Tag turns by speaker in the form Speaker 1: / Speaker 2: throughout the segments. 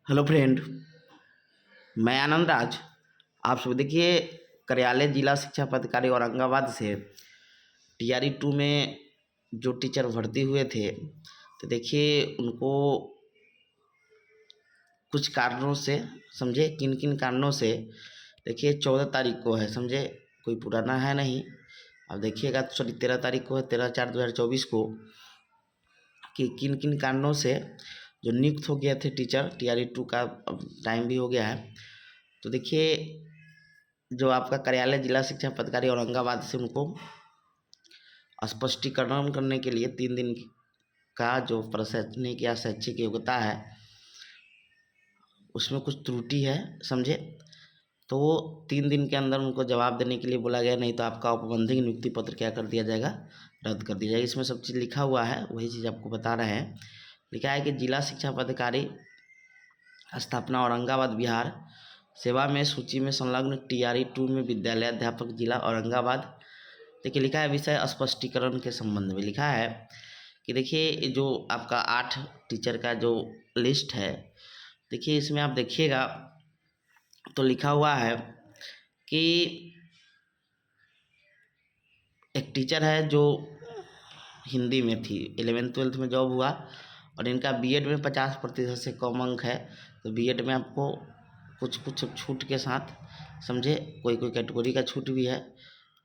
Speaker 1: Hello friend, मैं आनंद राज। आप सब देखिए, कार्यालय जिला शिक्षा पदाधिकारी औरंगाबाद से टीआरई 2 में जो टीचर भर्ती हुए थे, तो देखिए उनको कुछ कारणों से, समझे किन किन कारणों से, देखिए 14 तारीख को है, समझे कोई पुराना है नहीं। अब देखिएगा तो सॉरी 13 तारीख को है, 13/4/2024 को, कि किन किन कारणों से जो नियुक्त हो गए थे टीचर टीआरई 2 का अब टाइम भी हो गया है। तो देखिए जो आपका कार्यालय जिला शिक्षा पदाधिकारी औरंगाबाद से उनको स्पष्टीकरण करने के लिए 3 दिन का जो प्रशासनिक या शैक्षिक योग्यता है उसमें कुछ त्रुटि है, समझे। तो 3 दिन के अंदर उनको जवाब देने के लिए बोला गया, नहीं तो आपका औपबंधिक नियुक्ति पत्र क्या कर दिया जाएगा, रद्द कर दिया जाएगा। इसमें सब चीज़ लिखा हुआ है, वही चीज़ आपको बता रहे हैं। लिखा है कि जिला शिक्षा पदाधिकारी स्थापना औरंगाबाद बिहार, सेवा में सूची में संलग्न टीआरई 2 में विद्यालय अध्यापक जिला औरंगाबाद। देखिए लिखा है विषय स्पष्टीकरण के संबंध में लिखा है कि देखिए जो आपका 8 टीचर का जो लिस्ट है, देखिए इसमें आप देखिएगा तो लिखा हुआ है कि एक टीचर है जो हिंदी में थी, 11th-12th में जॉब हुआ और इनका बीएड में 50% से कम अंक है, तो बीएड में आपको कुछ कुछ छूट के साथ, समझे कोई कोई कैटेगरी का छूट भी है।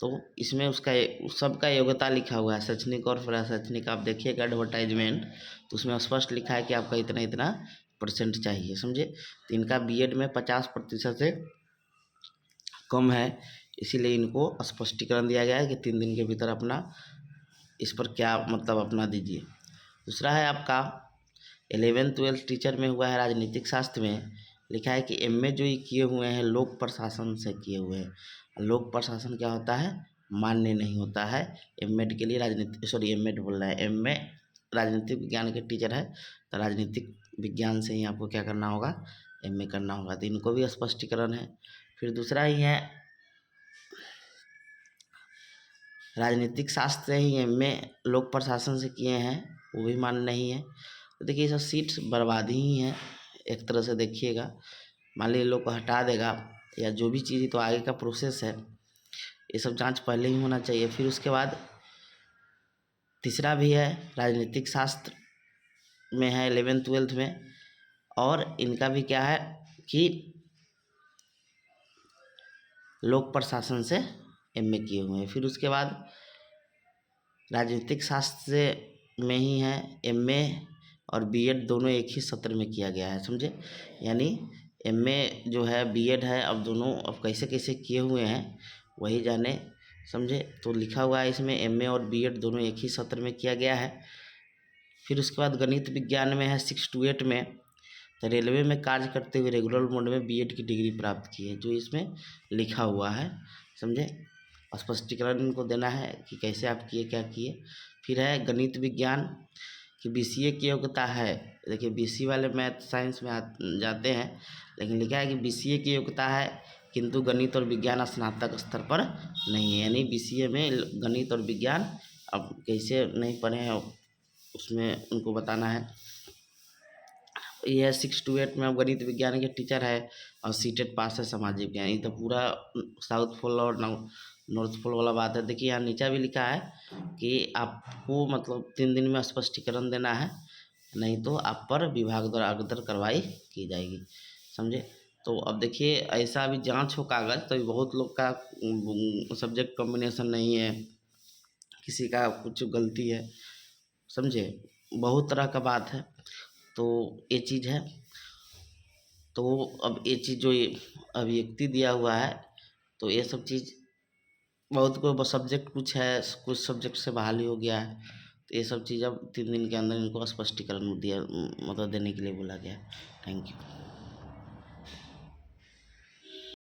Speaker 1: तो इसमें उसका सबका योग्यता लिखा हुआ है, शैक्षणिक और शैक्षणिक। आप देखिएगा एडवर्टाइजमेंट, तो उसमें स्पष्ट लिखा है कि आपका इतना इतना परसेंट चाहिए, समझे। तो इनका बीएड में 50% से कम है, इसीलिए इनको स्पष्टीकरण दिया गया है कि 3 दिन के भीतर अपना इस पर क्या मतलब अपना दीजिए। दूसरा है आपका 11th-12th टीचर में हुआ है राजनीतिक शास्त्र में, लिखा है कि एमए जो ये किए हुए हैं लोक प्रशासन से किए हुए हैं। लोक प्रशासन क्या होता है, मान्य नहीं होता है। एमएड के लिए एमएड बोल रहा है, एमए राजनीतिक विज्ञान के टीचर है, तो राजनीतिक विज्ञान से ही आपको क्या करना होगा, एमए करना होगा। तो इनको भी स्पष्टीकरण है। फिर दूसरा ही है राजनीतिक शास्त्र से ही एमए लोक प्रशासन से किए हैं, वो भी मान्य नहीं है। तो देखिए सब सीट्स बर्बादी ही है एक तरह से। देखिएगा मान लीजिए लोग को हटा देगा या जो भी चीज़, तो आगे का प्रोसेस है, ये सब जांच पहले ही होना चाहिए। फिर उसके बाद तीसरा भी है राजनीतिक शास्त्र में है 11th-12th में, और इनका भी क्या है कि लोक प्रशासन से एमए किए हुए हैं। फिर उसके बाद राजनीतिक शास्त्र से में ही है एमए और बीएड दोनों एक ही सत्र में किया गया है, समझे। यानी एमए जो है बीएड है, अब दोनों अब कैसे कैसे किए हुए हैं वही जाने, समझे। तो लिखा हुआ है इसमें एमए और बीएड दोनों एक ही सत्र में किया गया है। फिर उसके बाद गणित विज्ञान में है 6 to 8 में, तो रेलवे में कार्य करते हुए रेगुलर मोड में बीएड की डिग्री प्राप्त की है, जो इसमें लिखा हुआ है, समझे। स्पष्टीकरण इनको देना है कि कैसे आप किए क्या किए। फिर है गणित विज्ञान कि बीसीए की योग्यता है। देखिए बीसी वाले मैथ साइंस में जाते हैं, लेकिन लिखा है कि बीसीए की योग्यता है, किंतु गणित और विज्ञान स्नातक स्तर पर नहीं है। यानी बीसीए में गणित और विज्ञान अब कैसे नहीं पढ़े हैं उसमें उनको बताना है। ये 6 to 8 में अब गणित विज्ञान के टीचर है और सीटेट पास है सामाजिक विज्ञान। ये तो पूरा साउथ पोल और नॉर्थ पोल वाला बात है। देखिए यहाँ नीचे भी लिखा है कि आपको मतलब 3 दिन में स्पष्टीकरण देना है, नहीं तो आप पर विभाग द्वारा अग्रतर कार्रवाई की जाएगी, समझे। तो अब देखिए ऐसा अभी जांच हो कागज़, तो बहुत लोग का सब्जेक्ट कॉम्बिनेशन नहीं है, किसी का कुछ गलती है, समझे, बहुत तरह का बात है। तो ये चीज़ है। तो अब ये चीज़ जो ये अभिव्यक्ति दिया हुआ है, तो ये सब चीज़ बहुत को सब्जेक्ट कुछ है, कुछ सब्जेक्ट से बहाली हो गया है, तो ये सब चीज़ अब 3 दिन के अंदर इनको स्पष्टीकरण दिया मतलब देने के लिए बोला गया। Thank you.